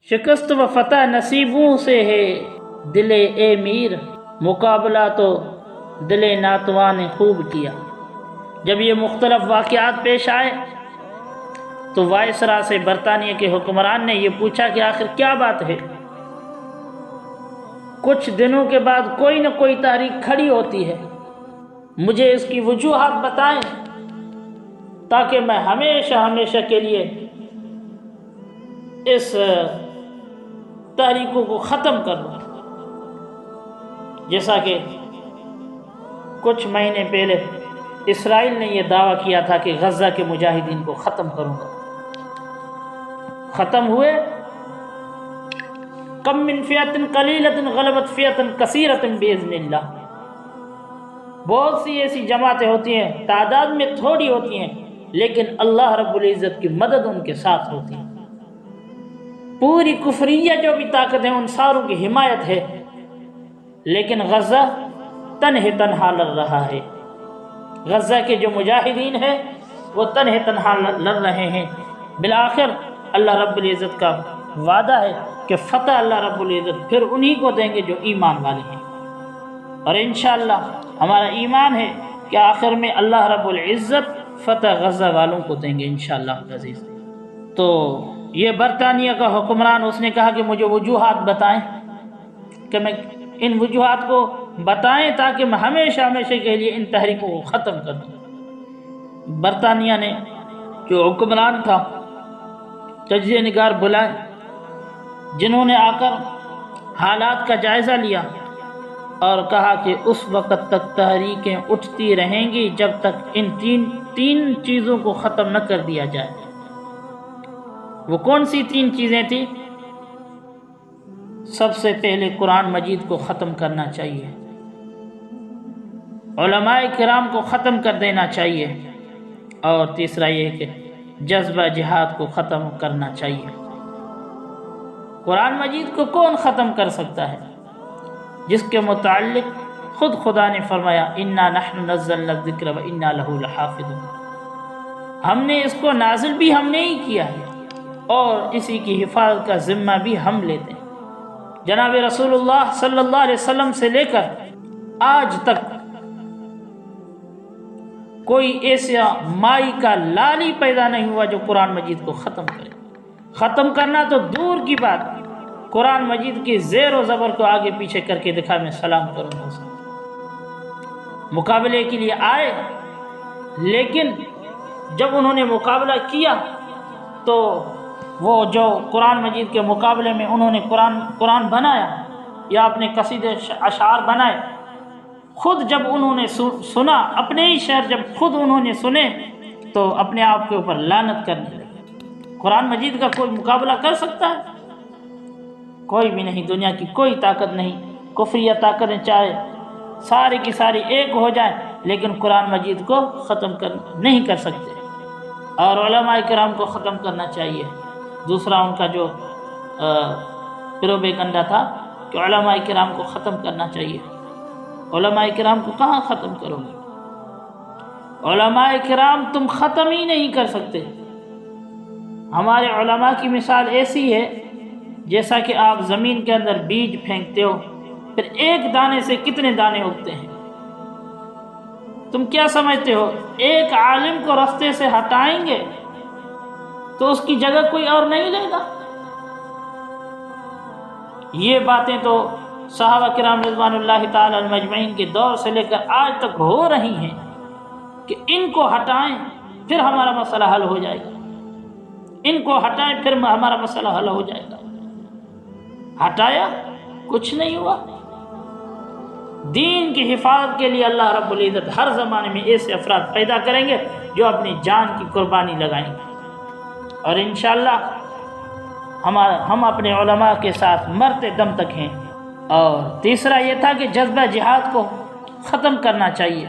شکست و فتح نصیبوں سے ہے دل اے میر، مقابلہ تو دل ناتواں نے خوب کیا۔ جب یہ مختلف واقعات پیش آئے تو وائسرا سے برطانیہ کے حکمران نے یہ پوچھا کہ آخر کیا بات ہے؟ کچھ دنوں کے بعد کوئی نہ کوئی تحریک کھڑی ہوتی ہے، مجھے اس کی وجوہات بتائیں تاکہ میں ہمیشہ کے لیے اس تحریکوں کو ختم کر دوں۔ جیسا کہ کچھ مہینے پہلے اسرائیل نے یہ دعویٰ کیا تھا کہ غزہ کے مجاہدین کو ختم کروں گا، ختم ہوئے؟ کم من فئۃ قلیلۃ غلبت فئۃ کثیرۃ باذن اللہ۔ بہت سی ایسی جماعتیں ہوتی ہیں، تعداد میں تھوڑی ہوتی ہیں، لیکن اللہ رب العزت کی مدد ان کے ساتھ ہوتی ہے۔ پوری کفریہ جو بھی طاقت ہے ان ساروں کی حمایت ہے، لیکن غزہ تنہا لڑ رہا ہے۔ غزہ کے جو مجاہدین ہیں وہ تنہا لڑ رہے ہیں۔ بالآخر اللہ رب العزت کا وعدہ ہے کہ فتح اللہ رب العزت پھر انہی کو دیں گے جو ایمان والے ہیں، اور انشاءاللہ ہمارا ایمان ہے کہ آخر میں اللہ رب العزت فتح غزہ والوں کو دیں گے انشاءاللہ عزیز۔ تو یہ برطانیہ کا حکمران، اس نے کہا کہ مجھے وجوہات بتائیں، کہ میں ان وجوہات کو بتائیں تاکہ میں ہمیشہ کے لیے ان تحریکوں کو ختم کر دوں۔ برطانیہ نے جو حکمران تھا تجزیہ نگار بلائے، جنہوں نے آ کر حالات کا جائزہ لیا اور کہا کہ اس وقت تک تحریکیں اٹھتی رہیں گی جب تک ان تین چیزوں کو ختم نہ کر دیا جائے۔ وہ کون سی تین چیزیں تھیں؟ سب سے پہلے قرآن مجید کو ختم کرنا چاہیے، علماء کرام کو ختم کر دینا چاہیے، اور تیسرا یہ کہ جذبہ جہاد کو ختم کرنا چاہیے۔ قرآن مجید کو کون ختم کر سکتا ہے؟ جس کے متعلق خود خدا نے فرمایا انا نحن نزلنا الذکر و انا لہ لحافظون، ہم نے اس کو نازل بھی ہم نے ہی کیا ہے اور اسی کی حفاظت کا ذمہ بھی ہم لیتے ہیں۔ جناب رسول اللہ صلی اللہ علیہ وسلم سے لے کر آج تک کوئی ایسا مائی کا لال ہی پیدا نہیں ہوا جو قرآن مجید کو ختم کرے۔ ختم کرنا تو دور کی بات، قرآن مجید کی زیر و زبر کو آگے پیچھے کر کے دکھا، میں سلام کروں گا اسے۔ مقابلے کے لیے آئے، لیکن جب انہوں نے مقابلہ کیا تو وہ جو قرآن مجید کے مقابلے میں انہوں نے قرآن بنایا یا اپنے قصیدے اشعار بنائے، خود جب انہوں نے سنا، اپنے ہی شعر جب خود انہوں نے سنے تو اپنے آپ کے اوپر لعنت کرنے لگے۔ قرآن مجید کا کوئی مقابلہ کر سکتا ہے؟ کوئی بھی نہیں، دنیا کی کوئی طاقت نہیں۔ کفریہ طاقتیں چاہے ساری کی ساری ایک ہو جائیں لیکن قرآن مجید کو ختم نہیں کر سکتے، اور علماء کرام کو ختم کرنا چاہیے۔ دوسرا ان کا جو پروپیگنڈا تھا کہ علماء کرام کو ختم کرنا چاہیے۔ علماء کرام کو کہاں ختم کرو گے؟ علماء کرام تم ختم ہی نہیں کر سکتے۔ ہمارے علماء کی مثال ایسی ہے جیسا کہ آپ زمین کے اندر بیج پھینکتے ہو، پھر ایک دانے سے کتنے دانے اگتے ہیں؟ تم کیا سمجھتے ہو ایک عالم کو راستے سے ہٹائیں گے تو اس کی جگہ کوئی اور نہیں لے گا؟ یہ باتیں تو صحابہ کرام رضوان اللہ تعالی المجمعین کے دور سے لے کر آج تک ہو رہی ہیں کہ ان کو ہٹائیں پھر ہمارا مسئلہ حل ہو جائے گا، ان کو ہٹائیں پھر ہمارا مسئلہ حل ہو جائے گا۔ ہٹایا، کچھ نہیں ہوا۔ دین کی حفاظت کے لیے اللہ رب العزت ہر زمانے میں ایسے افراد پیدا کریں گے جو اپنی جان کی قربانی لگائیں گے، اور انشاءاللہ ہم اپنے علماء کے ساتھ مرتے دم تک ہیں۔ اور تیسرا یہ تھا کہ جذبہ جہاد کو ختم کرنا چاہیے۔